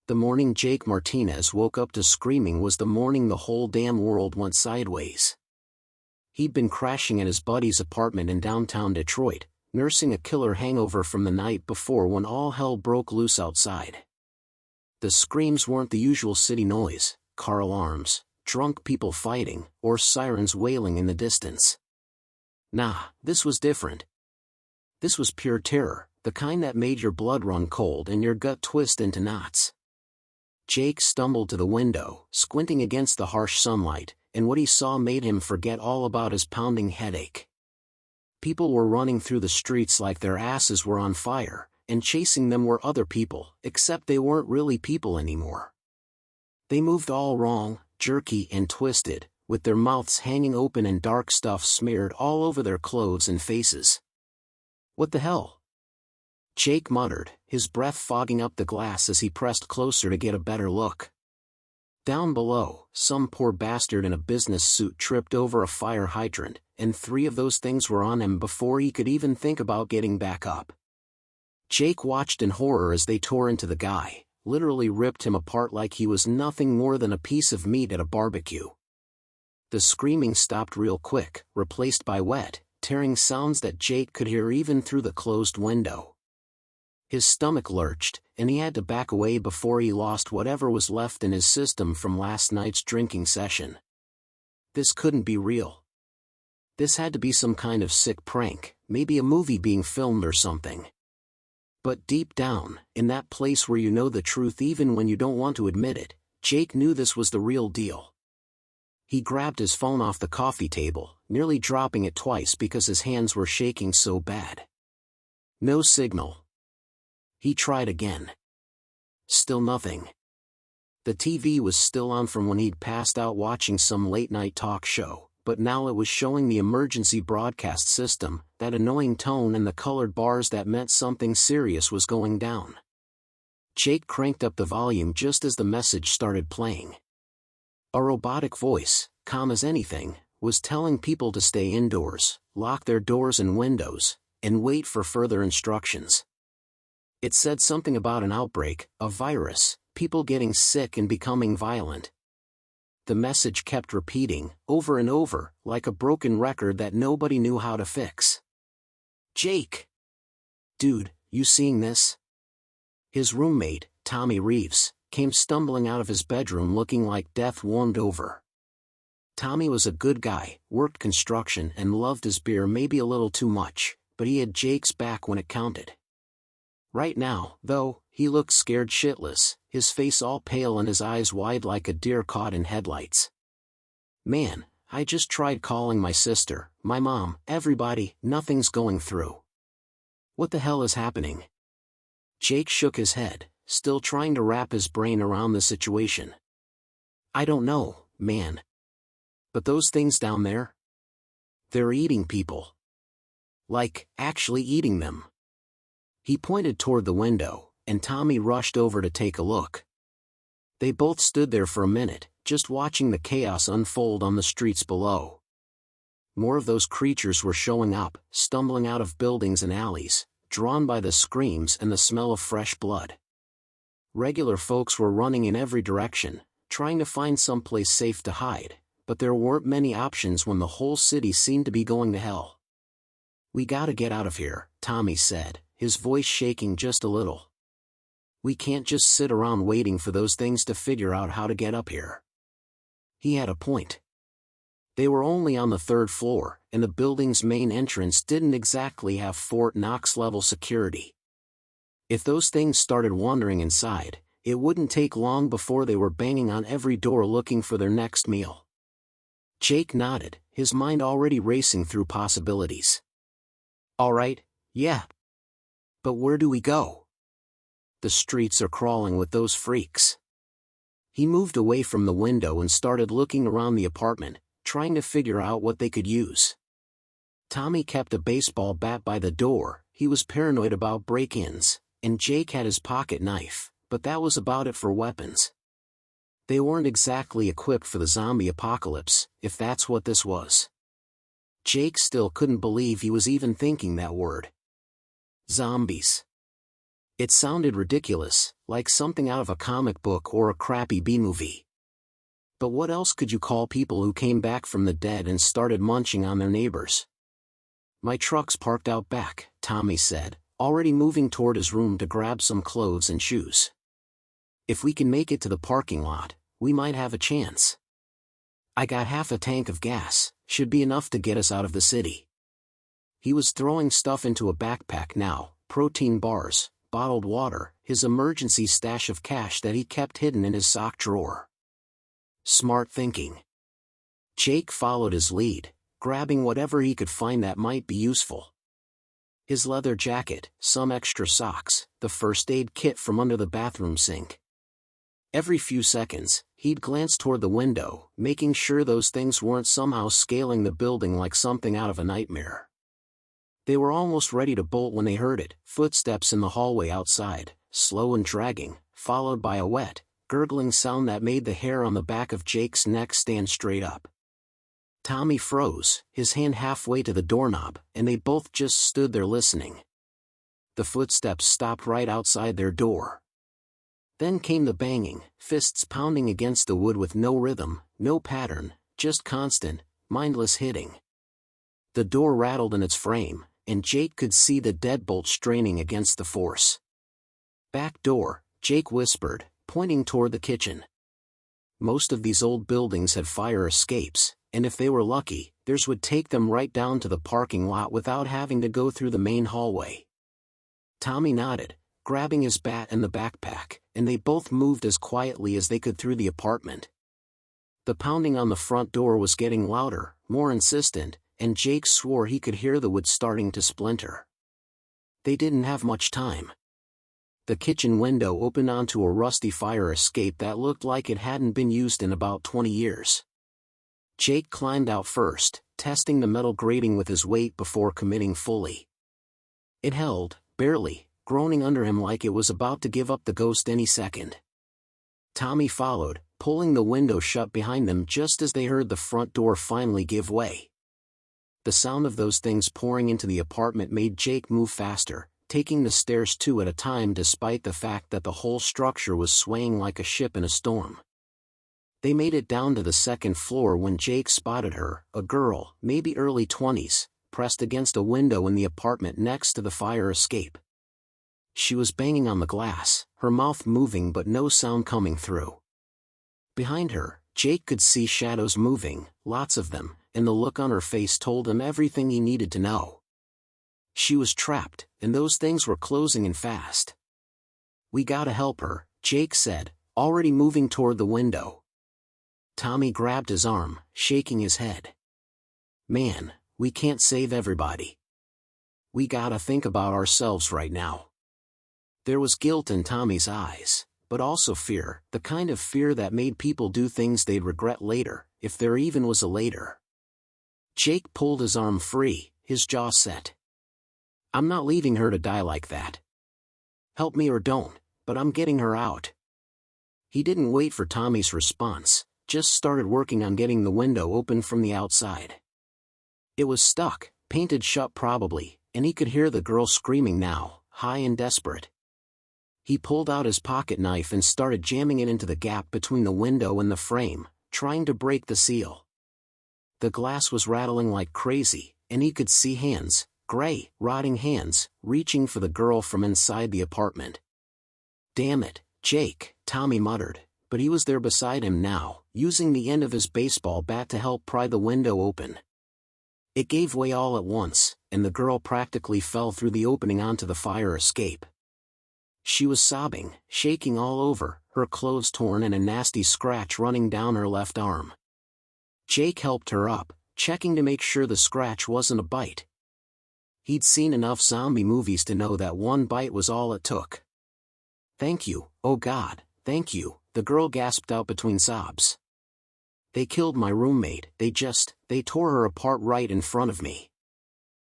The morning Jake Martinez woke up to screaming was the morning the whole damn world went sideways. He'd been crashing at his buddy's apartment in downtown Detroit, nursing a killer hangover from the night before when all hell broke loose outside. The screams weren't the usual city noise, car alarms, drunk people fighting, or sirens wailing in the distance. Nah, this was different. This was pure terror, the kind that made your blood run cold and your gut twist into knots. Jake stumbled to the window, squinting against the harsh sunlight, and what he saw made him forget all about his pounding headache. People were running through the streets like their asses were on fire, and chasing them were other people, except they weren't really people anymore. They moved all wrong, jerky and twisted, with their mouths hanging open and dark stuff smeared all over their clothes and faces. What the hell? Jake muttered, his breath fogging up the glass as he pressed closer to get a better look. Down below, some poor bastard in a business suit tripped over a fire hydrant, and 3 of those things were on him before he could even think about getting back up. Jake watched in horror as they tore into the guy, literally ripped him apart like he was nothing more than a piece of meat at a barbecue. The screaming stopped real quick, replaced by wet, tearing sounds that Jake could hear even through the closed window. His stomach lurched, and he had to back away before he lost whatever was left in his system from last night's drinking session. This couldn't be real. This had to be some kind of sick prank, maybe a movie being filmed or something. But deep down, in that place where you know the truth even when you don't want to admit it, Jake knew this was the real deal. He grabbed his phone off the coffee table, nearly dropping it twice because his hands were shaking so bad. No signal. He tried again. Still nothing. The TV was still on from when he'd passed out watching some late-night talk show, but now it was showing the emergency broadcast system, that annoying tone and the colored bars that meant something serious was going down. Jake cranked up the volume just as the message started playing. A robotic voice, calm as anything, was telling people to stay indoors, lock their doors and windows, and wait for further instructions. It said something about an outbreak, a virus, people getting sick and becoming violent. The message kept repeating, over and over, like a broken record that nobody knew how to fix. Jake! Dude, you seeing this? His roommate, Tommy Reeves, came stumbling out of his bedroom looking like death warmed over. Tommy was a good guy, worked construction and loved his beer maybe a little too much, but he had Jake's back when it counted. Right now, though, he looked scared shitless, his face all pale and his eyes wide like a deer caught in headlights. Man, I just tried calling my sister, my mom, everybody, nothing's going through. What the hell is happening? Jake shook his head, still trying to wrap his brain around the situation. I don't know, man. But those things down there? They're eating people. Like, actually eating them. He pointed toward the window, and Tommy rushed over to take a look. They both stood there for a minute, just watching the chaos unfold on the streets below. More of those creatures were showing up, stumbling out of buildings and alleys, drawn by the screams and the smell of fresh blood. Regular folks were running in every direction, trying to find someplace safe to hide, but there weren't many options when the whole city seemed to be going to hell. We gotta get out of here, Tommy said, his voice shaking just a little. We can't just sit around waiting for those things to figure out how to get up here. He had a point. They were only on the 3rd floor, and the building's main entrance didn't exactly have Fort Knox-level security. If those things started wandering inside, it wouldn't take long before they were banging on every door looking for their next meal. Jake nodded, his mind already racing through possibilities. All right, yeah. But where do we go? The streets are crawling with those freaks. He moved away from the window and started looking around the apartment, trying to figure out what they could use. Tommy kept a baseball bat by the door, he was paranoid about break-ins, and Jake had his pocket knife, but that was about it for weapons. They weren't exactly equipped for the zombie apocalypse, if that's what this was. Jake still couldn't believe he was even thinking that word. Zombies. It sounded ridiculous, like something out of a comic book or a crappy B-movie. But what else could you call people who came back from the dead and started munching on their neighbors? My truck's parked out back, Tommy said, already moving toward his room to grab some clothes and shoes. If we can make it to the parking lot, we might have a chance. I got half a tank of gas, should be enough to get us out of the city. He was throwing stuff into a backpack now, protein bars, bottled water, his emergency stash of cash that he kept hidden in his sock drawer. Smart thinking. Jake followed his lead, grabbing whatever he could find that might be useful. His leather jacket, some extra socks, the first aid kit from under the bathroom sink. Every few seconds, he'd glance toward the window, making sure those things weren't somehow scaling the building like something out of a nightmare. They were almost ready to bolt when they heard it, footsteps in the hallway outside, slow and dragging, followed by a wet, gurgling sound that made the hair on the back of Jake's neck stand straight up. Tommy froze, his hand halfway to the doorknob, and they both just stood there listening. The footsteps stopped right outside their door. Then came the banging, fists pounding against the wood with no rhythm, no pattern, just constant, mindless hitting. The door rattled in its frame, and Jake could see the deadbolt straining against the force. "Back door," Jake whispered, pointing toward the kitchen. Most of these old buildings had fire escapes, and if they were lucky, theirs would take them right down to the parking lot without having to go through the main hallway. Tommy nodded, grabbing his bat and the backpack, and they both moved as quietly as they could through the apartment. The pounding on the front door was getting louder, more insistent, and Jake swore he could hear the wood starting to splinter. They didn't have much time. The kitchen window opened onto a rusty fire escape that looked like it hadn't been used in about 20 years. Jake climbed out first, testing the metal grating with his weight before committing fully. It held, barely, groaning under him like it was about to give up the ghost any second. Tommy followed, pulling the window shut behind them just as they heard the front door finally give way. The sound of those things pouring into the apartment made Jake move faster, taking the stairs two at a time despite the fact that the whole structure was swaying like a ship in a storm. They made it down to the second floor when Jake spotted her, a girl, maybe early 20s, pressed against a window in the apartment next to the fire escape. She was banging on the glass, her mouth moving but no sound coming through. Behind her, Jake could see shadows moving, lots of them, and the look on her face told him everything he needed to know. She was trapped, and those things were closing in fast. "We gotta help her," Jake said, already moving toward the window. Tommy grabbed his arm, shaking his head. "Man, we can't save everybody. We gotta think about ourselves right now." There was guilt in Tommy's eyes, but also fear, the kind of fear that made people do things they'd regret later, if there even was a later. Jake pulled his arm free, his jaw set. "I'm not leaving her to die like that. Help me or don't, but I'm getting her out." He didn't wait for Tommy's response, just started working on getting the window open from the outside. It was stuck, painted shut probably, and he could hear the girl screaming now, high and desperate. He pulled out his pocket knife and started jamming it into the gap between the window and the frame, trying to break the seal. The glass was rattling like crazy, and he could see hands, gray, rotting hands, reaching for the girl from inside the apartment. "Damn it, Jake," Tommy muttered, but he was there beside him now, using the end of his baseball bat to help pry the window open. It gave way all at once, and the girl practically fell through the opening onto the fire escape. She was sobbing, shaking all over, her clothes torn and a nasty scratch running down her left arm. Jake helped her up, checking to make sure the scratch wasn't a bite. He'd seen enough zombie movies to know that one bite was all it took. "Thank you, oh God, thank you," the girl gasped out between sobs. "They killed my roommate, they tore her apart right in front of me."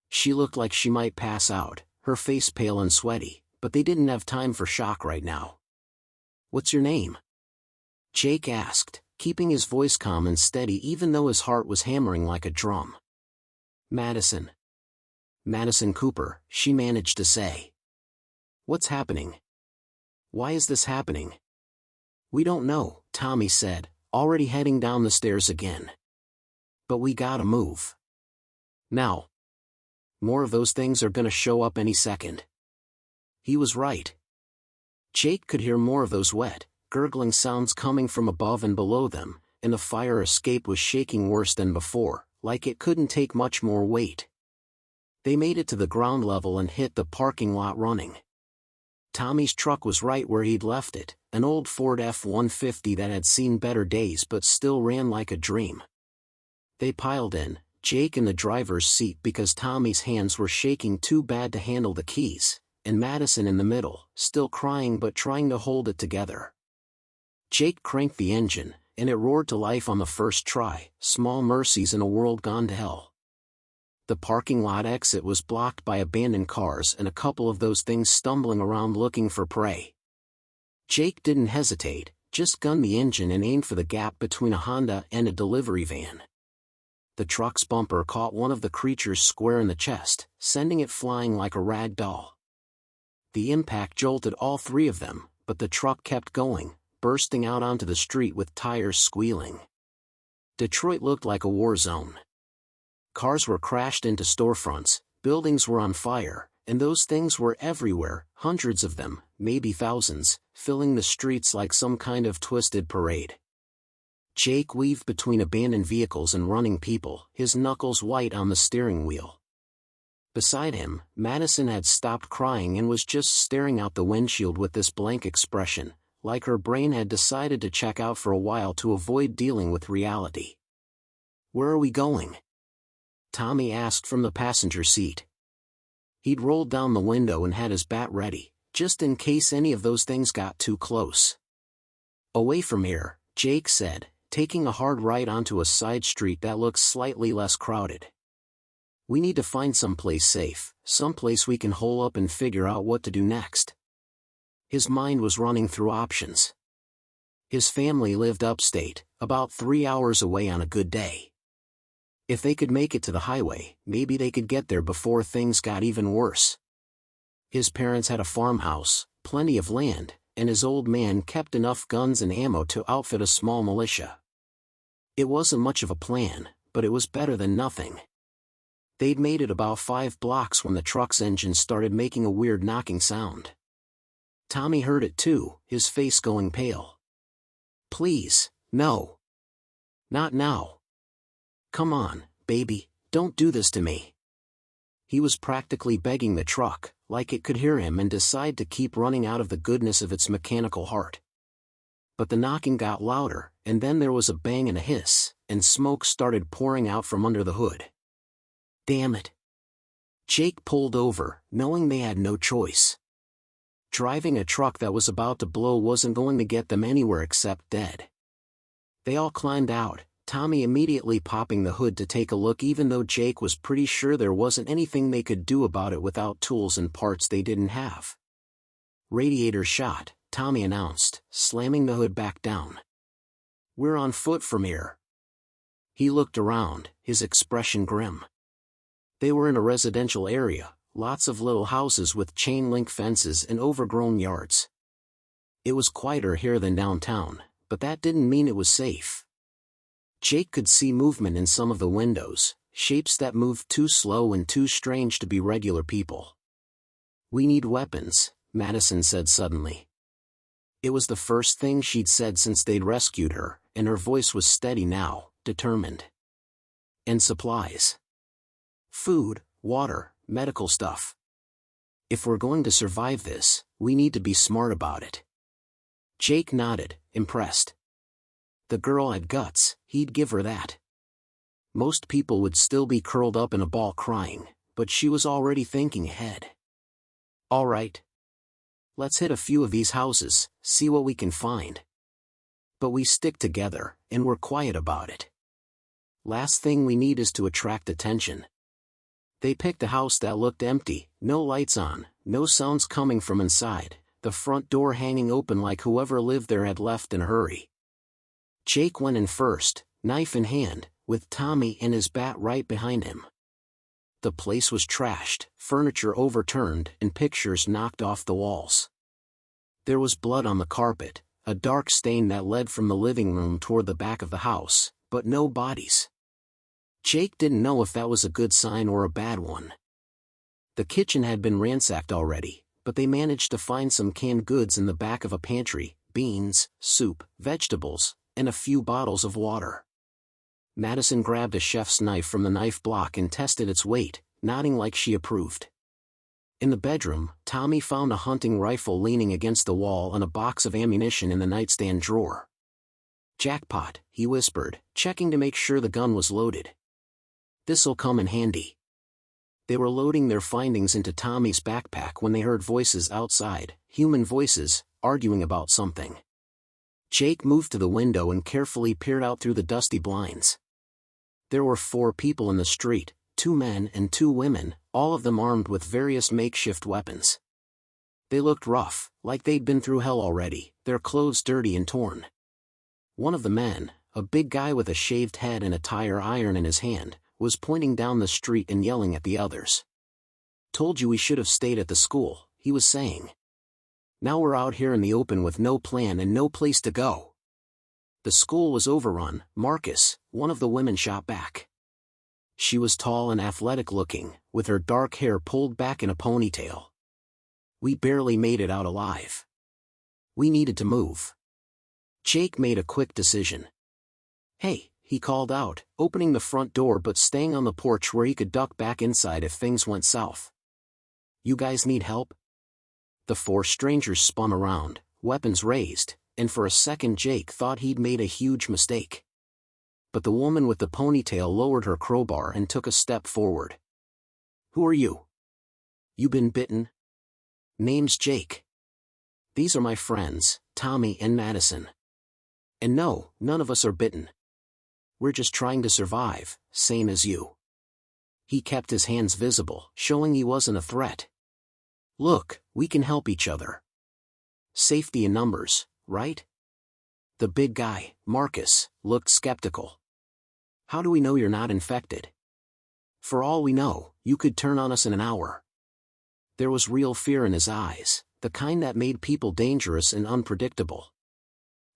She looked like she might pass out, her face pale and sweaty, but they didn't have time for shock right now. "What's your name?" Jake asked, keeping his voice calm and steady even though his heart was hammering like a drum. "Madison. Madison Cooper," she managed to say. What's happening? Why is this happening? We don't know, Tommy said, already heading down the stairs again. But we gotta move. Now. More of those things are gonna show up any second. He was right. Jake could hear more of those wet, gurgling sounds coming from above and below them, and the fire escape was shaking worse than before, like it couldn't take much more weight. They made it to the ground level and hit the parking lot running. Tommy's truck was right where he'd left it, an old Ford F-150 that had seen better days but still ran like a dream. They piled in, Jake in the driver's seat because Tommy's hands were shaking too bad to handle the keys, and Madison in the middle, still crying but trying to hold it together. Jake cranked the engine, and it roared to life on the first try, small mercies in a world gone to hell. The parking lot exit was blocked by abandoned cars and a couple of those things stumbling around looking for prey. Jake didn't hesitate, just gunned the engine and aimed for the gap between a Honda and a delivery van. The truck's bumper caught one of the creatures square in the chest, sending it flying like a rag doll. The impact jolted all three of them, but the truck kept going, bursting out onto the street with tires squealing. Detroit looked like a war zone. Cars were crashed into storefronts, buildings were on fire, and those things were everywhere, hundreds of them, maybe thousands, filling the streets like some kind of twisted parade. Jake weaved between abandoned vehicles and running people, his knuckles white on the steering wheel. Beside him, Madison had stopped crying and was just staring out the windshield with this blank expression, like her brain had decided to check out for a while to avoid dealing with reality. "Where are we going?" Tommy asked from the passenger seat. He'd rolled down the window and had his bat ready, just in case any of those things got too close. "Away from here," Jake said, taking a hard right onto a side street that looked slightly less crowded. "We need to find someplace safe, someplace we can hole up and figure out what to do next." His mind was running through options. His family lived upstate, about 3 hours away on a good day. If they could make it to the highway, maybe they could get there before things got even worse. His parents had a farmhouse, plenty of land, and his old man kept enough guns and ammo to outfit a small militia. It wasn't much of a plan, but it was better than nothing. They'd made it about 5 blocks when the truck's engine started making a weird knocking sound. Tommy heard it too, his face going pale. "Please, no. Not now. Come on, baby, don't do this to me." He was practically begging the truck, like it could hear him and decide to keep running out of the goodness of its mechanical heart. But the knocking got louder, and then there was a bang and a hiss, and smoke started pouring out from under the hood. Damn it. Jake pulled over, knowing they had no choice. Driving a truck that was about to blow wasn't going to get them anywhere except dead. They all climbed out, Tommy immediately popping the hood to take a look even though Jake was pretty sure there wasn't anything they could do about it without tools and parts they didn't have. "Radiator shot," Tommy announced, slamming the hood back down. "We're on foot from here." He looked around, his expression grim. They were in a residential area, lots of little houses with chain-link fences and overgrown yards. It was quieter here than downtown, but that didn't mean it was safe. Jake could see movement in some of the windows, shapes that moved too slow and too strange to be regular people. "We need weapons," Madison said suddenly. It was the first thing she'd said since they'd rescued her, and her voice was steady now, determined. "And supplies. Food, water, medical stuff. If we're going to survive this, we need to be smart about it." Jake nodded, impressed. The girl had guts, he'd give her that. Most people would still be curled up in a ball crying, but she was already thinking ahead. "All right. Let's hit a few of these houses, see what we can find. But we stick together, and we're quiet about it. Last thing we need is to attract attention." They picked a house that looked empty, no lights on, no sounds coming from inside, the front door hanging open like whoever lived there had left in a hurry. Jake went in first, knife in hand, with Tommy and his bat right behind him. The place was trashed, furniture overturned, and pictures knocked off the walls. There was blood on the carpet, a dark stain that led from the living room toward the back of the house, but no bodies. Jake didn't know if that was a good sign or a bad one. The kitchen had been ransacked already, but they managed to find some canned goods in the back of a pantry: beans, soup, vegetables, and a few bottles of water. Madison grabbed a chef's knife from the knife block and tested its weight, nodding like she approved. In the bedroom, Tommy found a hunting rifle leaning against the wall and a box of ammunition in the nightstand drawer. "Jackpot," he whispered, checking to make sure the gun was loaded. "This'll come in handy." They were loading their findings into Tommy's backpack when they heard voices outside, human voices, arguing about something. Jake moved to the window and carefully peered out through the dusty blinds. There were 4 people in the street, 2 men and 2 women, all of them armed with various makeshift weapons. They looked rough, like they'd been through hell already, their clothes dirty and torn. One of the men, a big guy with a shaved head and a tire iron in his hand, was pointing down the street and yelling at the others. "Told you we should have stayed at the school," he was saying. "Now we're out here in the open with no plan and no place to go." The school was overrun, Marcus, one of the women shot back. She was tall and athletic looking, with her dark hair pulled back in a ponytail. "We barely made it out alive. We needed to move." Jake made a quick decision. "Hey," he called out, opening the front door but staying on the porch where he could duck back inside if things went south. "You guys need help?" The 4 strangers spun around, weapons raised, and for a second Jake thought he'd made a huge mistake. But the woman with the ponytail lowered her crowbar and took a step forward. "Who are you?" "You been bitten?" "Name's Jake. These are my friends, Tommy and Madison. And no, none of us are bitten. We're just trying to survive, same as you." He kept his hands visible, showing he wasn't a threat. "Look, we can help each other. Safety in numbers, right?" The big guy, Marcus, looked skeptical. "How do we know you're not infected? For all we know, you could turn on us in an hour." There was real fear in his eyes, the kind that made people dangerous and unpredictable.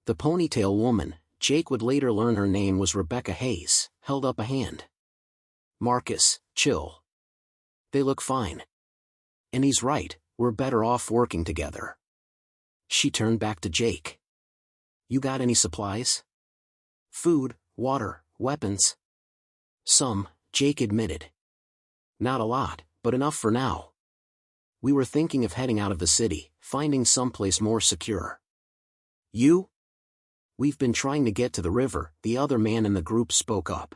The ponytail woman, Jake would later learn her name was Rebecca Hayes, held up a hand. "Marcus, chill. They look fine. And he's right, we're better off working together." She turned back to Jake. "You got any supplies? Food, water, weapons?" "Some," Jake admitted. "Not a lot, but enough for now. We were thinking of heading out of the city, finding someplace more secure." "You?" "We've been trying to get to the river," the other man in the group spoke up.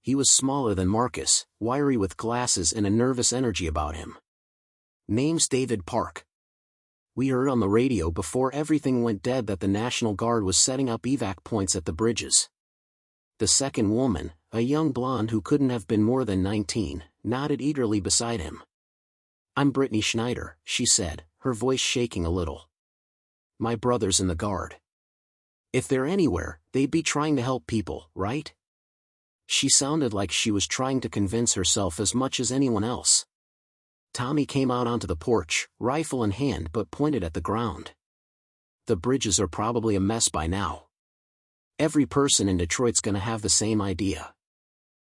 He was smaller than Marcus, wiry with glasses and a nervous energy about him. "Name's David Park. We heard on the radio before everything went dead that the National Guard was setting up evac points at the bridges." The second woman, a young blonde who couldn't have been more than 19, nodded eagerly beside him. "I'm Brittany Schneider," she said, her voice shaking a little. "My brother's in the Guard. If they're anywhere, they'd be trying to help people, right?" She sounded like she was trying to convince herself as much as anyone else. Tommy came out onto the porch, rifle in hand, but pointed at the ground. "The bridges are probably a mess by now. Every person in Detroit's gonna have the same idea.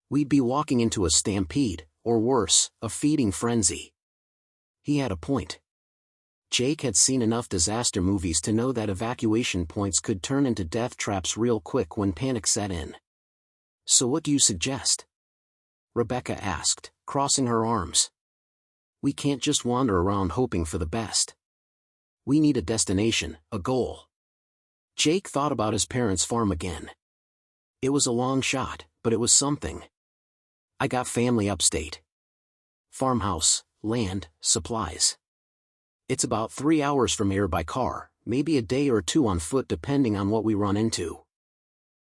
We'd be walking into a stampede, or worse, a feeding frenzy." He had a point. Jake had seen enough disaster movies to know that evacuation points could turn into death traps real quick when panic set in. "So what do you suggest?" Rebecca asked, crossing her arms. "We can't just wander around hoping for the best. We need a destination, a goal." Jake thought about his parents' farm again. It was a long shot, but it was something. "I got family upstate. Farmhouse, land, supplies. It's about 3 hours from here by car, maybe a day or 2 on foot depending on what we run into.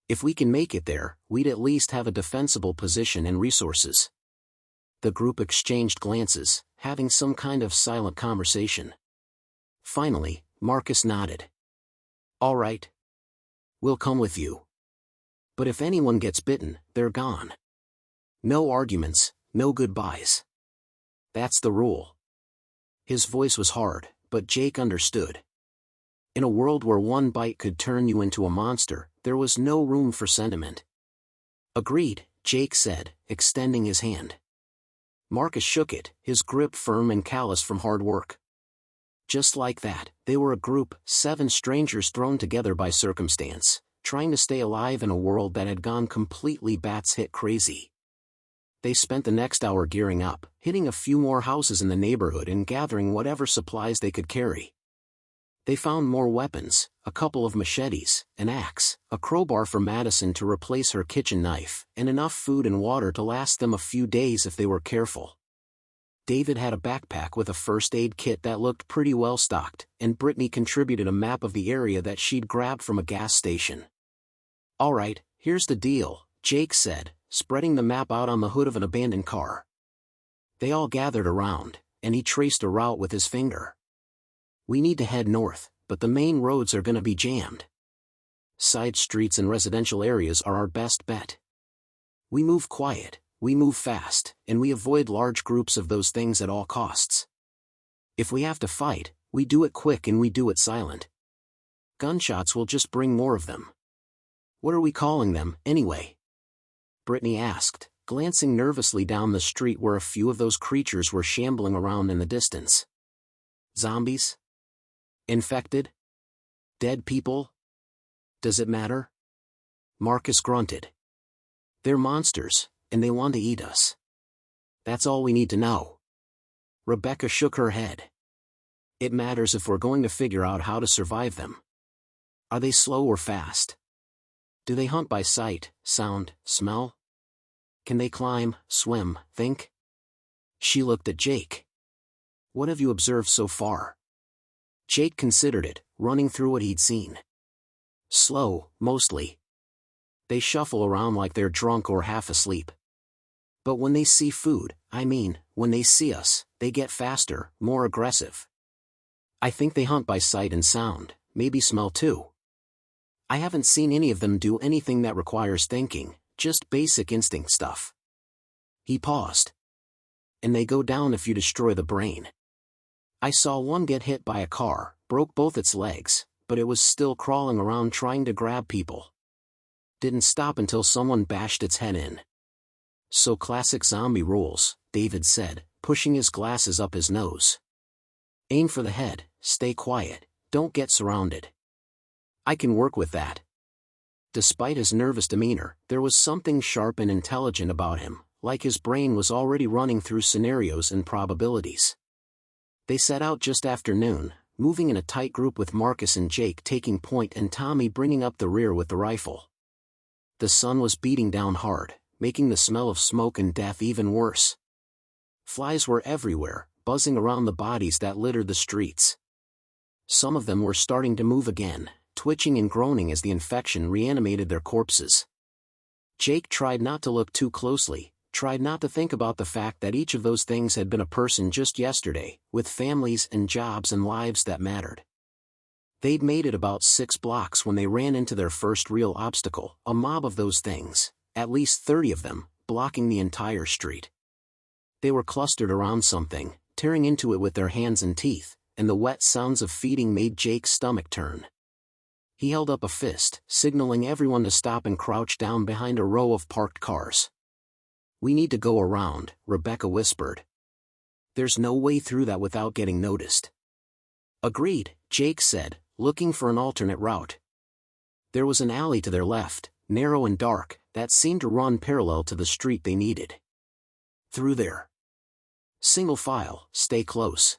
If we can make it there, we'd at least have a defensible position and resources." The group exchanged glances, having some kind of silent conversation. Finally, Marcus nodded. "All right. We'll come with you. But if anyone gets bitten, they're gone. No arguments, no goodbyes. That's the rule. His voice was hard, but Jake understood. In a world where one bite could turn you into a monster, there was no room for sentiment. Agreed, Jake said, extending his hand. Marcus shook it, his grip firm and callous from hard work. Just like that, they were a group, 7 strangers thrown together by circumstance, trying to stay alive in a world that had gone completely batshit crazy. They spent the next hour gearing up, hitting a few more houses in the neighborhood and gathering whatever supplies they could carry. They found more weapons, a couple of machetes, an axe, a crowbar for Madison to replace her kitchen knife, and enough food and water to last them a few days if they were careful. David had a backpack with a first aid kit that looked pretty well stocked, and Brittany contributed a map of the area that she'd grabbed from a gas station. "Alright, here's the deal," Jake said, spreading the map out on the hood of an abandoned car. They all gathered around, and he traced a route with his finger. "We need to head north, but the main roads are gonna be jammed. Side streets and residential areas are our best bet. We move quiet, we move fast, and we avoid large groups of those things at all costs. If we have to fight, we do it quick and we do it silent. Gunshots will just bring more of them." "What are we calling them, anyway?" Brittany asked, glancing nervously down the street where a few of those creatures were shambling around in the distance. "Zombies? Infected? Dead people? Does it matter?" Marcus grunted. "They're monsters, and they want to eat us. That's all we need to know." Rebecca shook her head. "It matters if we're going to figure out how to survive them. Are they slow or fast? Do they hunt by sight, sound, smell? Can they climb, swim, think?" She looked at Jake. "What have you observed so far?" Jake considered it, running through what he'd seen. "Slow, mostly. They shuffle around like they're drunk or half asleep. But when they see food, when they see us, they get faster, more aggressive. I think they hunt by sight and sound, maybe smell too. I haven't seen any of them do anything that requires thinking, just basic instinct stuff." He paused. "And they go down if you destroy the brain. I saw one get hit by a car, broke both its legs, but it was still crawling around trying to grab people. Didn't stop until someone bashed its head in." "So classic zombie rules," David said, pushing his glasses up his nose. "Aim for the head, stay quiet, don't get surrounded." "I can work with that." Despite his nervous demeanor, there was something sharp and intelligent about him, like his brain was already running through scenarios and probabilities. They set out just after noon, moving in a tight group with Marcus and Jake taking point and Tommy bringing up the rear with the rifle. The sun was beating down hard, making the smell of smoke and death even worse. Flies were everywhere, buzzing around the bodies that littered the streets. Some of them were starting to move again, twitching and groaning as the infection reanimated their corpses. Jake tried not to look too closely, tried not to think about the fact that each of those things had been a person just yesterday, with families and jobs and lives that mattered. They'd made it about 6 blocks when they ran into their first real obstacle, a mob of those things, at least 30 of them, blocking the entire street. They were clustered around something, tearing into it with their hands and teeth, and the wet sounds of feeding made Jake's stomach turn. He held up a fist, signaling everyone to stop and crouch down behind a row of parked cars. "We need to go around," Rebecca whispered. "There's no way through that without getting noticed." "Agreed," Jake said, looking for an alternate route. There was an alley to their left, narrow and dark, that seemed to run parallel to the street they needed. "Through there. Single file, stay close."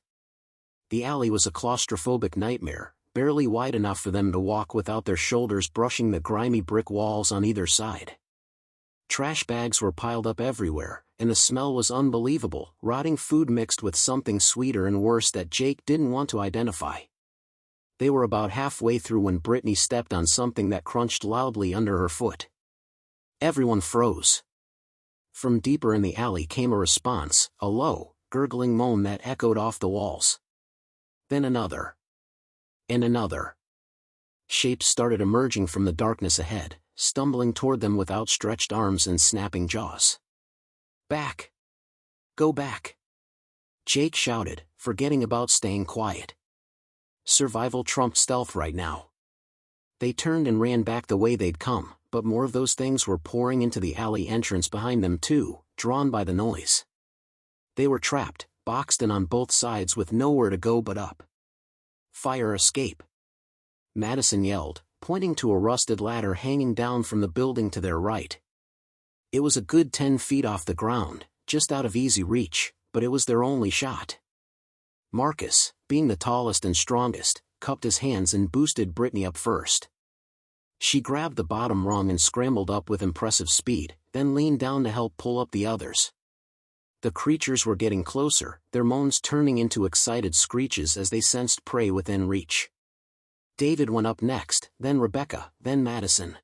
The alley was a claustrophobic nightmare, barely wide enough for them to walk without their shoulders brushing the grimy brick walls on either side. Trash bags were piled up everywhere, and the smell was unbelievable, rotting food mixed with something sweeter and worse that Jake didn't want to identify. They were about halfway through when Brittany stepped on something that crunched loudly under her foot. Everyone froze. From deeper in the alley came a response, a low, gurgling moan that echoed off the walls. Then another. And another. Shapes started emerging from the darkness ahead, stumbling toward them with outstretched arms and snapping jaws. "Back! Go back! Jake shouted, forgetting about staying quiet. Survival trumped stealth right now. They turned and ran back the way they'd come, but more of those things were pouring into the alley entrance behind them too, drawn by the noise. They were trapped, boxed in on both sides with nowhere to go but up. Fire escape! Madison yelled, pointing to a rusted ladder hanging down from the building to their right. It was a good 10 feet off the ground, just out of easy reach, but it was their only shot. Marcus, being the tallest and strongest, cupped his hands and boosted Brittany up first. She grabbed the bottom rung and scrambled up with impressive speed, then leaned down to help pull up the others. The creatures were getting closer, their moans turning into excited screeches as they sensed prey within reach. David went up next, then Rebecca, then Madison.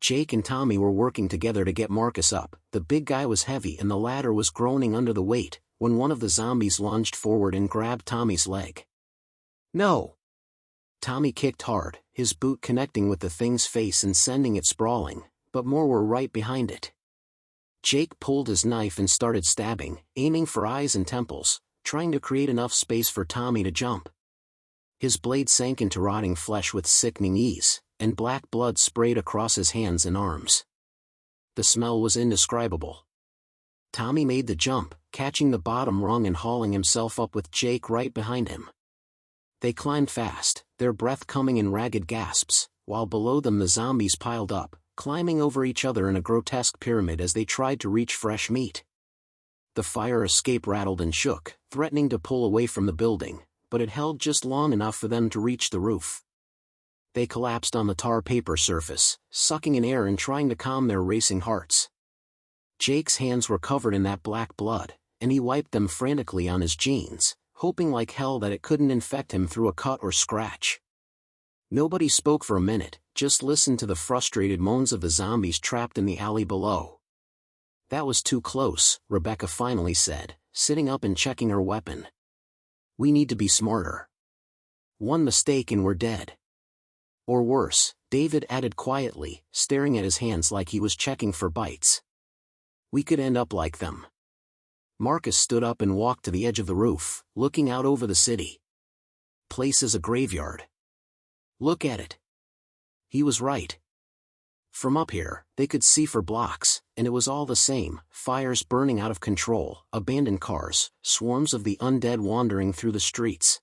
Jake and Tommy were working together to get Marcus up. The big guy was heavy and the ladder was groaning under the weight, when one of the zombies lunged forward and grabbed Tommy's leg. No! Tommy kicked hard, his boot connecting with the thing's face and sending it sprawling, but more were right behind it. Jake pulled his knife and started stabbing, aiming for eyes and temples, trying to create enough space for Tommy to jump. His blade sank into rotting flesh with sickening ease, and black blood sprayed across his hands and arms. The smell was indescribable. Tommy made the jump, catching the bottom rung and hauling himself up with Jake right behind him. They climbed fast, their breath coming in ragged gasps, while below them the zombies piled up, climbing over each other in a grotesque pyramid as they tried to reach fresh meat. The fire escape rattled and shook, threatening to pull away from the building, but it held just long enough for them to reach the roof. They collapsed on the tar paper surface, sucking in air and trying to calm their racing hearts. Jake's hands were covered in that black blood, and he wiped them frantically on his jeans, hoping like hell that it couldn't infect him through a cut or scratch. Nobody spoke for a minute, just listened to the frustrated moans of the zombies trapped in the alley below. That was too close, Rebecca finally said, sitting up and checking her weapon. We need to be smarter. One mistake and we're dead. Or worse, David added quietly, staring at his hands like he was checking for bites. We could end up like them. Marcus stood up and walked to the edge of the roof, looking out over the city. Place is a graveyard. Look at it. He was right. From up here, they could see for blocks, and it was all the same, fires burning out of control, abandoned cars, swarms of the undead wandering through the streets.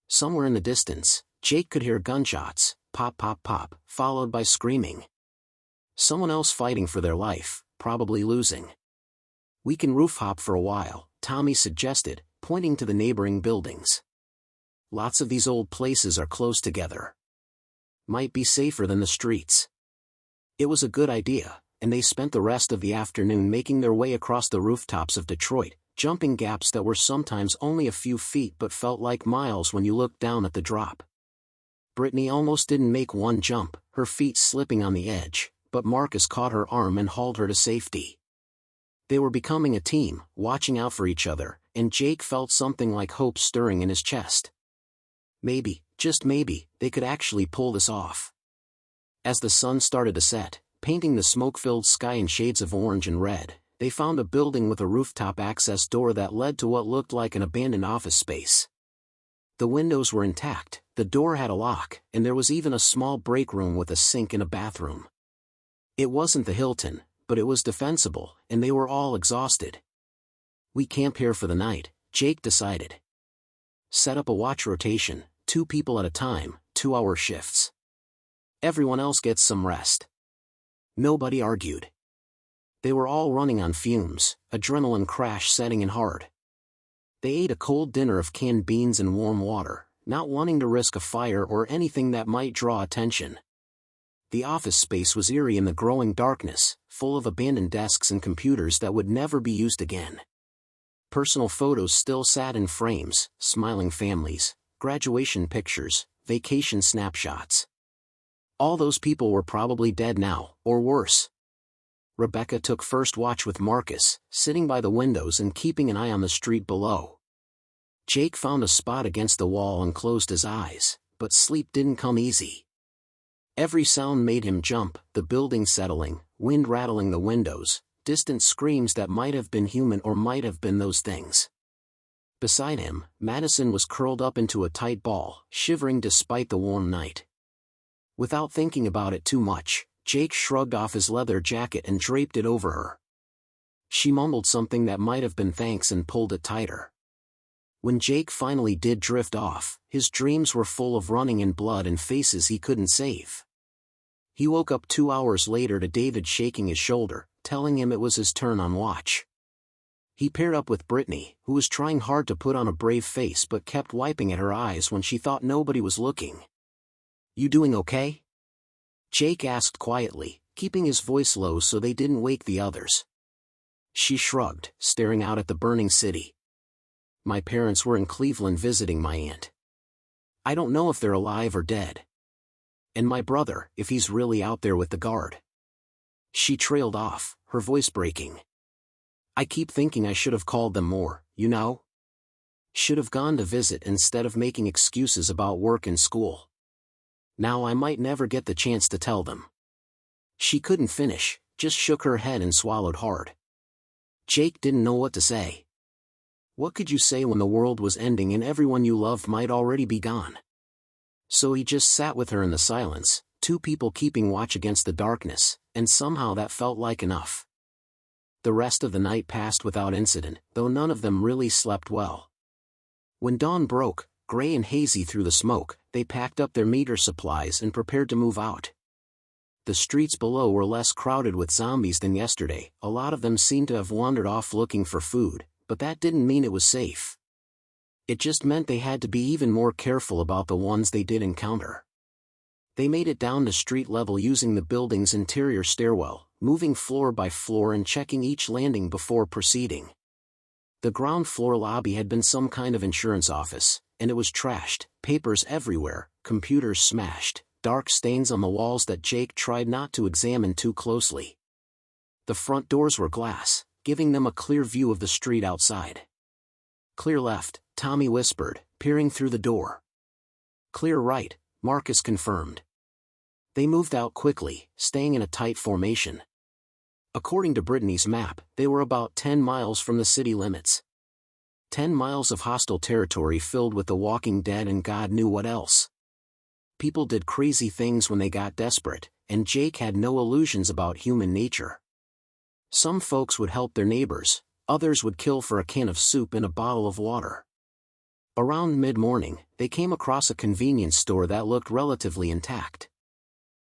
Somewhere in the distance, Jake could hear gunshots, pop pop pop, followed by screaming. Someone else fighting for their life, probably losing. We can roof hop for a while, Tommy suggested, pointing to the neighboring buildings. Lots of these old places are close together. Might be safer than the streets. It was a good idea, and they spent the rest of the afternoon making their way across the rooftops of Detroit, jumping gaps that were sometimes only a few feet but felt like miles when you looked down at the drop. Brittany almost didn't make one jump, her feet slipping on the edge, but Marcus caught her arm and hauled her to safety. They were becoming a team, watching out for each other, and Jake felt something like hope stirring in his chest. Maybe, just maybe, they could actually pull this off. As the sun started to set, painting the smoke-filled sky in shades of orange and red, they found a building with a rooftop access door that led to what looked like an abandoned office space. The windows were intact, the door had a lock, and there was even a small break room with a sink and a bathroom. It wasn't the Hilton, but it was defensible, and they were all exhausted. We camp here for the night, Jake decided. Set up a watch rotation, 2 people at a time, 2-hour shifts. Everyone else gets some rest. Nobody argued. They were all running on fumes, adrenaline crash setting in hard. They ate a cold dinner of canned beans and warm water, not wanting to risk a fire or anything that might draw attention. The office space was eerie in the growing darkness, full of abandoned desks and computers that would never be used again. Personal photos still sat in frames, smiling families, graduation pictures, vacation snapshots. All those people were probably dead now, or worse. Rebecca took first watch with Marcus, sitting by the windows and keeping an eye on the street below. Jake found a spot against the wall and closed his eyes, but sleep didn't come easy. Every sound made him jump, the building settling, wind rattling the windows, distant screams that might have been human or might have been those things. Beside him, Madison was curled up into a tight ball, shivering despite the warm night. Without thinking about it too much, Jake shrugged off his leather jacket and draped it over her. She mumbled something that might have been thanks and pulled it tighter. When Jake finally did drift off, his dreams were full of running and blood and faces he couldn't save. He woke up 2 hours later to David shaking his shoulder, telling him it was his turn on watch. He paired up with Brittany, who was trying hard to put on a brave face but kept wiping at her eyes when she thought nobody was looking. "You doing okay?" Jake asked quietly, keeping his voice low so they didn't wake the others. She shrugged, staring out at the burning city. "My parents were in Cleveland visiting my aunt. I don't know if they're alive or dead. And my brother, if he's really out there with the guard." She trailed off, her voice breaking. "I keep thinking I should have called them more, you know? Should have gone to visit instead of making excuses about work and school. Now I might never get the chance to tell them." She couldn't finish, just shook her head and swallowed hard. Jake didn't know what to say. What could you say when the world was ending and everyone you loved might already be gone? So he just sat with her in the silence, two people keeping watch against the darkness, and somehow that felt like enough. The rest of the night passed without incident, though none of them really slept well. When dawn broke, gray and hazy through the smoke, they packed up their meager supplies and prepared to move out. The streets below were less crowded with zombies than yesterday. A lot of them seemed to have wandered off looking for food, but that didn't mean it was safe. It just meant they had to be even more careful about the ones they did encounter. They made it down to street level using the building's interior stairwell, moving floor by floor and checking each landing before proceeding. The ground floor lobby had been some kind of insurance office, and it was trashed, papers everywhere, computers smashed, dark stains on the walls that Jake tried not to examine too closely. The front doors were glass, giving them a clear view of the street outside. "Clear left," Tommy whispered, peering through the door. "Clear right," Marcus confirmed. They moved out quickly, staying in a tight formation. According to Brittany's map, they were about 10 miles from the city limits. 10 miles of hostile territory filled with the walking dead and God knew what else. People did crazy things when they got desperate, and Jake had no illusions about human nature. Some folks would help their neighbors, others would kill for a can of soup and a bottle of water. Around mid-morning, they came across a convenience store that looked relatively intact.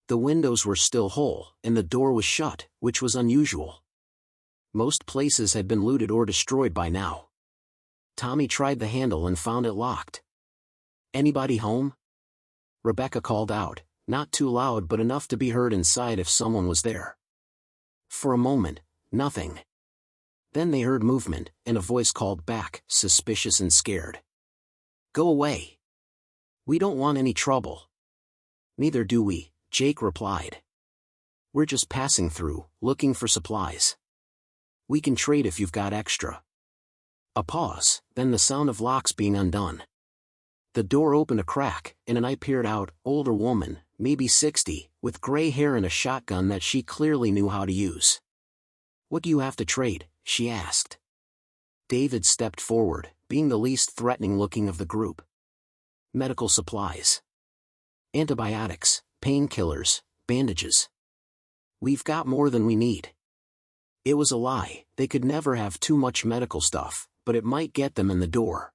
The windows were still whole, and the door was shut, which was unusual. Most places had been looted or destroyed by now. Tommy tried the handle and found it locked. "Anybody home?" Rebecca called out, not too loud but enough to be heard inside if someone was there. For a moment, nothing. Then they heard movement, and a voice called back, suspicious and scared. "Go away. We don't want any trouble." "Neither do we," Jake replied. "We're just passing through, looking for supplies. We can trade if you've got extra." A pause, then the sound of locks being undone. The door opened a crack, and an eye peered out, older woman, maybe 60, with gray hair and a shotgun that she clearly knew how to use. "What do you have to trade?" she asked. David stepped forward, being the least threatening-looking of the group. "Medical supplies. Antibiotics, painkillers, bandages. We've got more than we need." It was a lie, they could never have too much medical stuff, but it might get them in the door.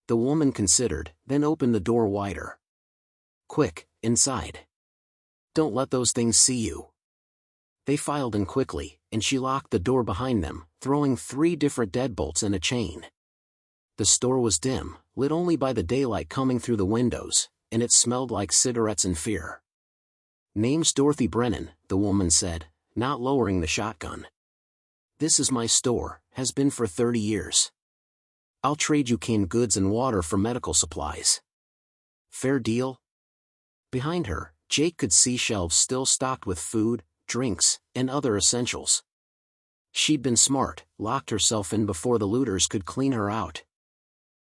The woman considered, then opened the door wider. "Quick, inside. Don't let those things see you." They filed in quickly, and she locked the door behind them, throwing 3 different deadbolts and a chain. The store was dim, lit only by the daylight coming through the windows, and it smelled like cigarettes and fear. "Name's Dorothy Brennan," the woman said, not lowering the shotgun. "This is my store, has been for 30 years. I'll trade you canned goods and water for medical supplies. Fair deal?" Behind her, Jake could see shelves still stocked with food, drinks, and other essentials. She'd been smart, locked herself in before the looters could clean her out.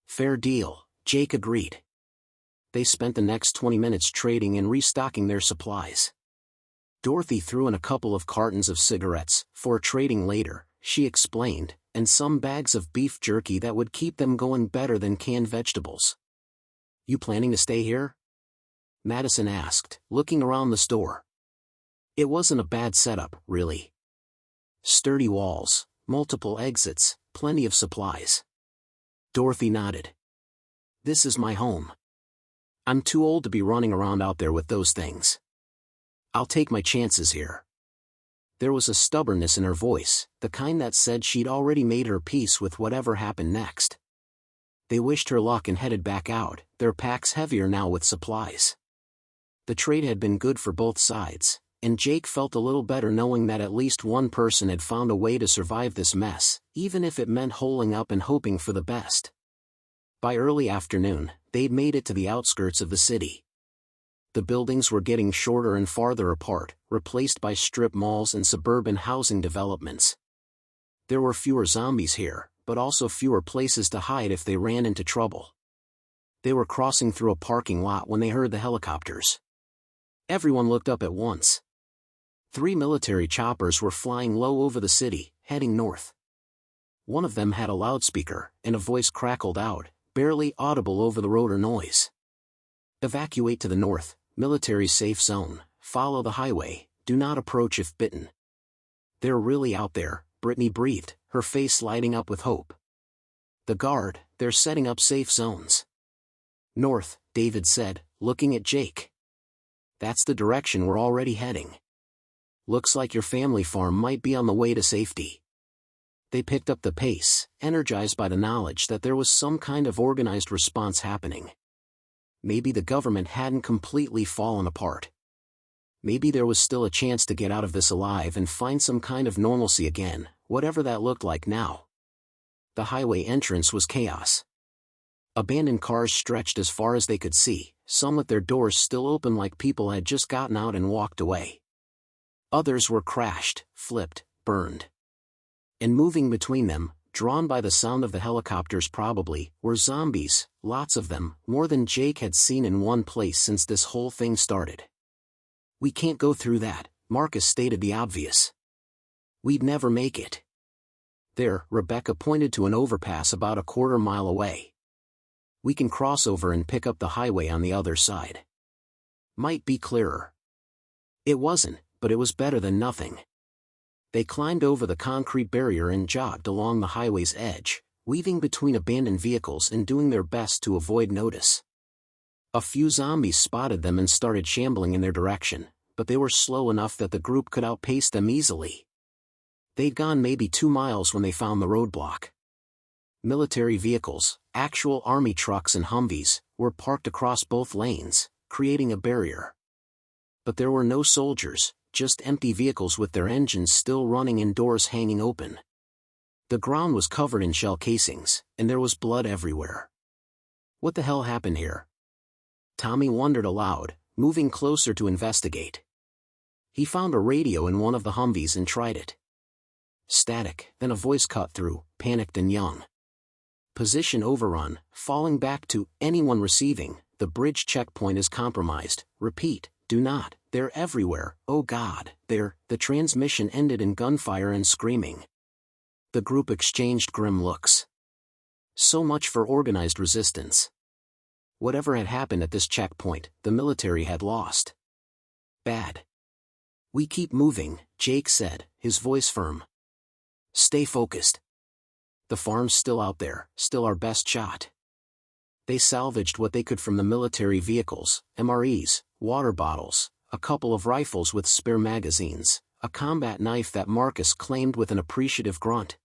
"Fair deal," Jake agreed. They spent the next 20 minutes trading and restocking their supplies. Dorothy threw in a couple of cartons of cigarettes, for trading later, she explained, and some bags of beef jerky that would keep them going better than canned vegetables. You planning to stay here? Madison asked, looking around the store. It wasn't a bad setup, really. Sturdy walls, multiple exits, plenty of supplies. Dorothy nodded. This is my home. I'm too old to be running around out there with those things. I'll take my chances here. There was a stubbornness in her voice, the kind that said she'd already made her peace with whatever happened next. They wished her luck and headed back out, their packs heavier now with supplies. The trade had been good for both sides, and Jake felt a little better knowing that at least one person had found a way to survive this mess, even if it meant holing up and hoping for the best. By early afternoon, they'd made it to the outskirts of the city. The buildings were getting shorter and farther apart, replaced by strip malls and suburban housing developments. There were fewer zombies here, but also fewer places to hide if they ran into trouble. They were crossing through a parking lot when they heard the helicopters. Everyone looked up at once. 3 military choppers were flying low over the city, heading north. One of them had a loudspeaker, and a voice crackled out, barely audible over the rotor noise. Evacuate to the north, military safe zone, follow the highway, do not approach if bitten. They're really out there, Brittany breathed, her face lighting up with hope. The guard, they're setting up safe zones. North, David said, looking at Jake. That's the direction we're already heading. Looks like your family farm might be on the way to safety. They picked up the pace, energized by the knowledge that there was some kind of organized response happening. Maybe the government hadn't completely fallen apart. Maybe there was still a chance to get out of this alive and find some kind of normalcy again, whatever that looked like now. The highway entrance was chaos. Abandoned cars stretched as far as they could see, some with their doors still open like people had just gotten out and walked away. Others were crashed, flipped, burned. And moving between them, drawn by the sound of the helicopters probably, were zombies, lots of them, more than Jake had seen in one place since this whole thing started. We can't go through that, Marcus stated the obvious. We'd never make it. There, Rebecca pointed to an overpass about a quarter mile away. We can cross over and pick up the highway on the other side. Might be clearer. It wasn't, but it was better than nothing. They climbed over the concrete barrier and jogged along the highway's edge, weaving between abandoned vehicles and doing their best to avoid notice. A few zombies spotted them and started shambling in their direction, but they were slow enough that the group could outpace them easily. They'd gone maybe 2 miles when they found the roadblock. Military vehicles, actual army trucks and Humvees, were parked across both lanes, creating a barrier. But there were no soldiers, just empty vehicles with their engines still running and doors hanging open. The ground was covered in shell casings, and there was blood everywhere. What the hell happened here? Tommy wondered aloud, moving closer to investigate. He found a radio in one of the Humvees and tried it. Static, then a voice cut through, panicked and young. Position overrun, falling back to anyone receiving, the bridge checkpoint is compromised, repeat, do not, they're everywhere, oh God, the transmission ended in gunfire and screaming. The group exchanged grim looks. So much for organized resistance. Whatever had happened at this checkpoint, the military had lost. Bad. We keep moving, Jake said, his voice firm. Stay focused. The farm's still out there, still our best shot. They salvaged what they could from the military vehicles, MREs, water bottles, a couple of rifles with spare magazines, a combat knife that Marcus claimed with an appreciative grunt.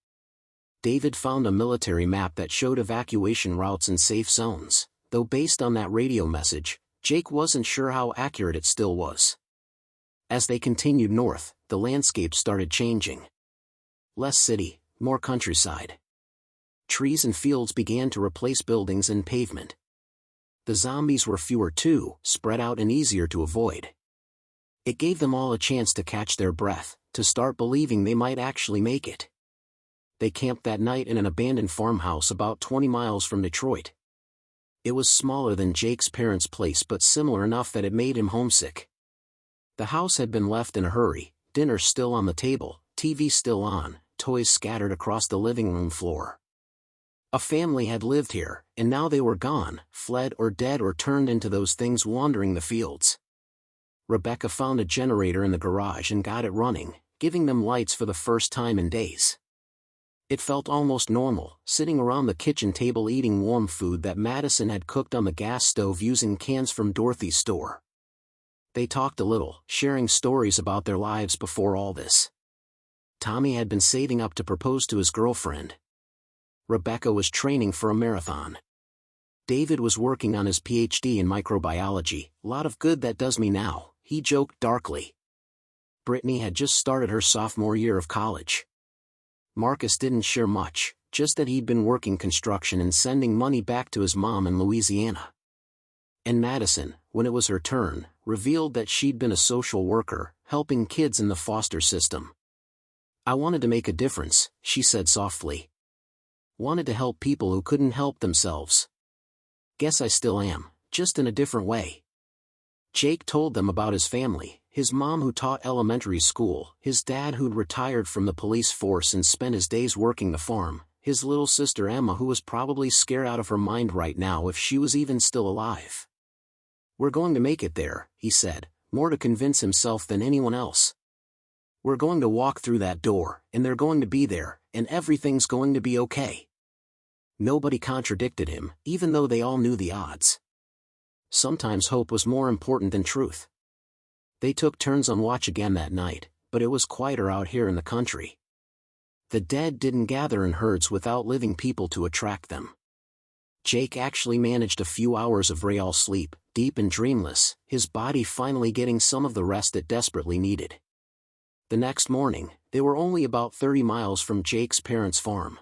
David found a military map that showed evacuation routes and safe zones, though based on that radio message, Jake wasn't sure how accurate it still was. As they continued north, the landscape started changing. Less city, more countryside. Trees and fields began to replace buildings and pavement. The zombies were fewer too, spread out and easier to avoid. It gave them all a chance to catch their breath, to start believing they might actually make it. They camped that night in an abandoned farmhouse about 20 miles from Detroit. It was smaller than Jake's parents' place but similar enough that it made him homesick. The house had been left in a hurry, dinner still on the table, TV still on, toys scattered across the living room floor. A family had lived here, and now they were gone, fled or dead or turned into those things wandering the fields. Rebecca found a generator in the garage and got it running, giving them lights for the first time in days. It felt almost normal, sitting around the kitchen table eating warm food that Madison had cooked on the gas stove using cans from Dorothy's store. They talked a little, sharing stories about their lives before all this. Tommy had been saving up to propose to his girlfriend. Rebecca was training for a marathon. David was working on his PhD in microbiology. Lot of good that does me now, he joked darkly. Brittany had just started her sophomore year of college. Marcus didn't share much, just that he'd been working construction and sending money back to his mom in Louisiana. And Madison, when it was her turn, revealed that she'd been a social worker, helping kids in the foster system. I wanted to make a difference, she said softly. Wanted to help people who couldn't help themselves. Guess I still am, just in a different way. Jake told them about his family, his mom who taught elementary school, his dad who'd retired from the police force and spent his days working the farm, his little sister Emma who was probably scared out of her mind right now if she was even still alive. We're going to make it there, he said, more to convince himself than anyone else. We're going to walk through that door, and they're going to be there, and everything's going to be okay. Nobody contradicted him, even though they all knew the odds. Sometimes hope was more important than truth. They took turns on watch again that night, but it was quieter out here in the country. The dead didn't gather in herds without living people to attract them. Jake actually managed a few hours of real sleep, deep and dreamless, his body finally getting some of the rest it desperately needed. The next morning, they were only about 30 miles from Jake's parents' farm.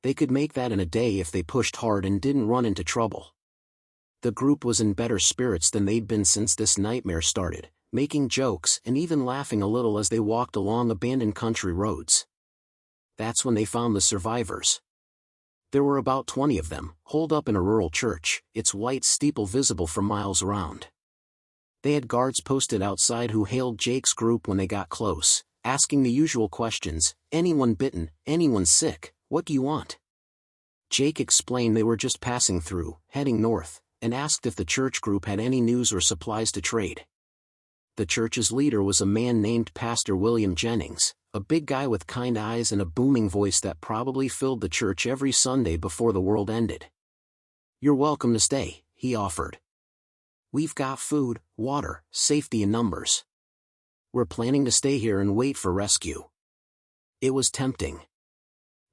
They could make that in a day if they pushed hard and didn't run into trouble. The group was in better spirits than they'd been since this nightmare started, making jokes and even laughing a little as they walked along abandoned country roads. That's when they found the survivors. There were about 20 of them, holed up in a rural church, its white steeple visible for miles around. They had guards posted outside who hailed Jake's group when they got close, asking the usual questions, anyone bitten, anyone sick, what do you want? Jake explained they were just passing through, heading north, and asked if the church group had any news or supplies to trade. The church's leader was a man named Pastor William Jennings, a big guy with kind eyes and a booming voice that probably filled the church every Sunday before the world ended. You're welcome to stay, he offered. We've got food, water, safety in numbers. We're planning to stay here and wait for rescue. It was tempting.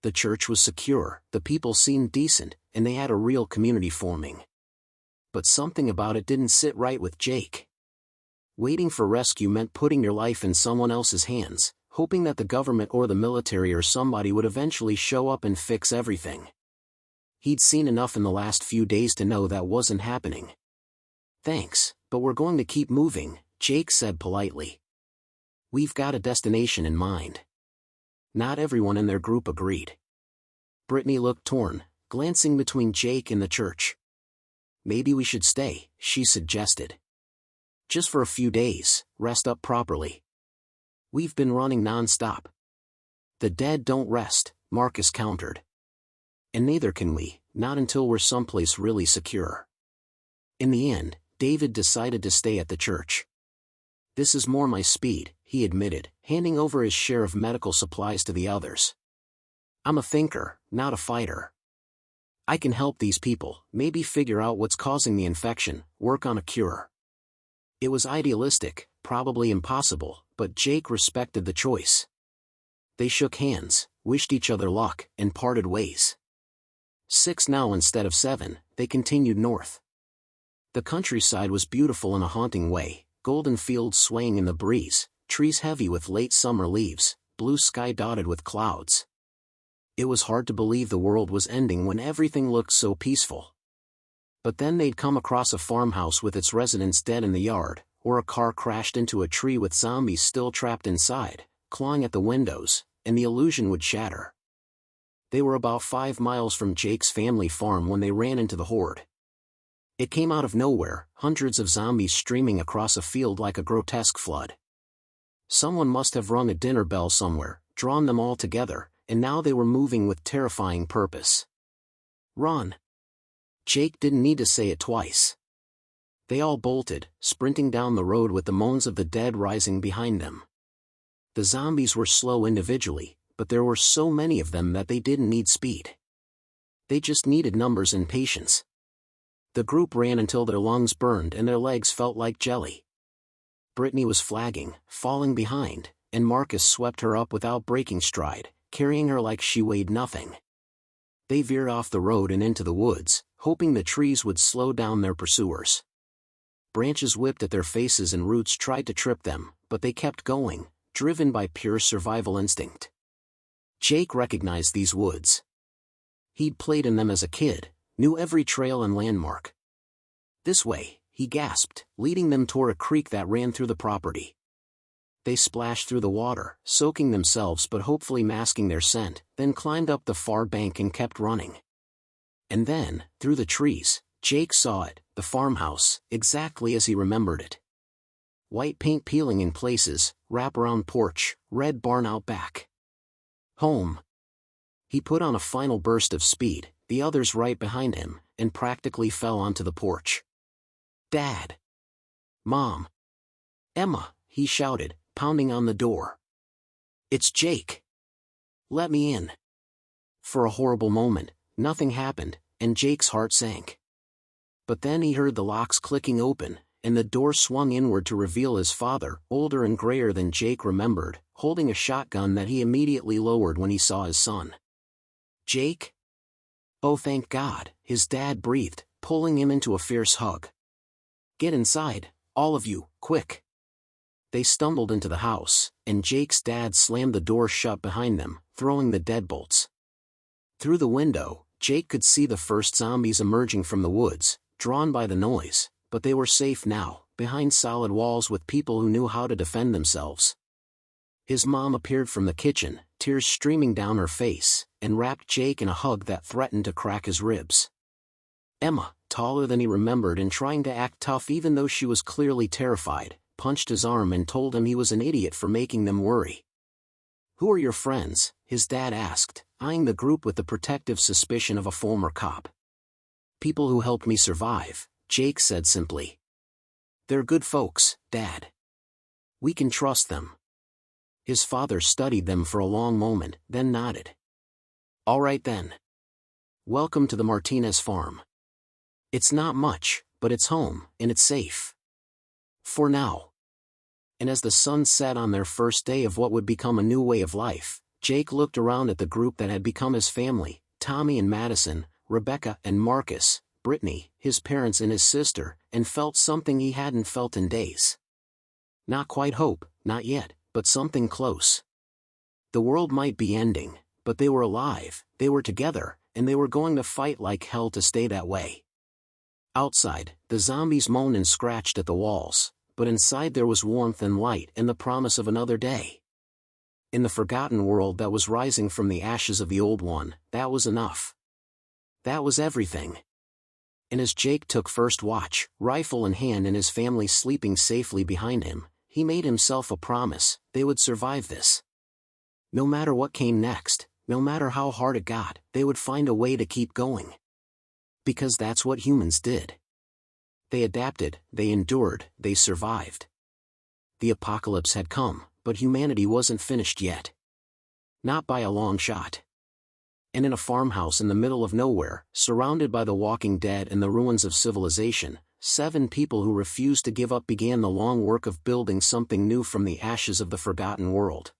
The church was secure, the people seemed decent, and they had a real community forming. But something about it didn't sit right with Jake. Waiting for rescue meant putting your life in someone else's hands, hoping that the government or the military or somebody would eventually show up and fix everything. He'd seen enough in the last few days to know that wasn't happening. Thanks, but we're going to keep moving, Jake said politely. We've got a destination in mind. Not everyone in their group agreed. Brittany looked torn, glancing between Jake and the church. Maybe we should stay, she suggested. Just for a few days, rest up properly. We've been running non-stop. The dead don't rest, Marcus countered. And neither can we, not until we're someplace really secure. In the end, David decided to stay at the church. This is more my speed, he admitted, handing over his share of medical supplies to the others. I'm a thinker, not a fighter. I can help these people, maybe figure out what's causing the infection, work on a cure. It was idealistic, probably impossible, but Jake respected the choice. They shook hands, wished each other luck, and parted ways. 6 now instead of 7, they continued north. The countryside was beautiful in a haunting way, golden fields swaying in the breeze, trees heavy with late summer leaves, blue sky dotted with clouds. It was hard to believe the world was ending when everything looked so peaceful. But then they'd come across a farmhouse with its residents dead in the yard, or a car crashed into a tree with zombies still trapped inside, clawing at the windows, and the illusion would shatter. They were about 5 miles from Jake's family farm when they ran into the horde. It came out of nowhere, hundreds of zombies streaming across a field like a grotesque flood. Someone must have rung a dinner bell somewhere, drawn them all together, and now they were moving with terrifying purpose. Run! Jake didn't need to say it twice. They all bolted, sprinting down the road with the moans of the dead rising behind them. The zombies were slow individually, but there were so many of them that they didn't need speed. They just needed numbers and patience. The group ran until their lungs burned and their legs felt like jelly. Brittany was flagging, falling behind, and Marcus swept her up without breaking stride, carrying her like she weighed nothing. They veered off the road and into the woods, hoping the trees would slow down their pursuers. Branches whipped at their faces and roots tried to trip them, but they kept going, driven by pure survival instinct. Jake recognized these woods. He'd played in them as a kid, knew every trail and landmark. "This way," he gasped, leading them toward a creek that ran through the property. They splashed through the water, soaking themselves but hopefully masking their scent, then climbed up the far bank and kept running. And then, through the trees, Jake saw it, the farmhouse, exactly as he remembered it. White paint peeling in places, wraparound porch, red barn out back. Home. He put on a final burst of speed, the others right behind him, and practically fell onto the porch. "Dad! Mom! Emma!" he shouted, pounding on the door. "It's Jake! Let me in!" For a horrible moment, nothing happened, and Jake's heart sank. But then he heard the locks clicking open, and the door swung inward to reveal his father, older and grayer than Jake remembered, holding a shotgun that he immediately lowered when he saw his son. "Jake?" "Oh, thank God," his dad breathed, pulling him into a fierce hug. "Get inside, all of you, quick." They stumbled into the house, and Jake's dad slammed the door shut behind them, throwing the deadbolts. Through the window, Jake could see the first zombies emerging from the woods, drawn by the noise, but they were safe now, behind solid walls with people who knew how to defend themselves. His mom appeared from the kitchen, tears streaming down her face, and wrapped Jake in a hug that threatened to crack his ribs. Emma, taller than he remembered and trying to act tough even though she was clearly terrified, punched his arm and told him he was an idiot for making them worry. "Who are your friends?" his dad asked, eyeing the group with the protective suspicion of a former cop. "People who helped me survive," Jake said simply. "They're good folks, Dad. We can trust them." His father studied them for a long moment, then nodded. "All right then. Welcome to the Martinez farm. It's not much, but it's home, and it's safe. For now." And as the sun set on their first day of what would become a new way of life, Jake looked around at the group that had become his family, Tommy and Madison, Rebecca and Marcus, Brittany, his parents and his sister, and felt something he hadn't felt in days. Not quite hope, not yet, but something close. The world might be ending, but they were alive, they were together, and they were going to fight like hell to stay that way. Outside, the zombies moaned and scratched at the walls, but inside there was warmth and light and the promise of another day. In the forgotten world that was rising from the ashes of the old one, that was enough. That was everything. And as Jake took first watch, rifle in hand and his family sleeping safely behind him, he made himself a promise: they would survive this. No matter what came next, no matter how hard it got, they would find a way to keep going. Because that's what humans did. They adapted, they endured, they survived. The apocalypse had come, but humanity wasn't finished yet. Not by a long shot. And in a farmhouse in the middle of nowhere, surrounded by the walking dead and the ruins of civilization, 7 people who refused to give up began the long work of building something new from the ashes of the forgotten world.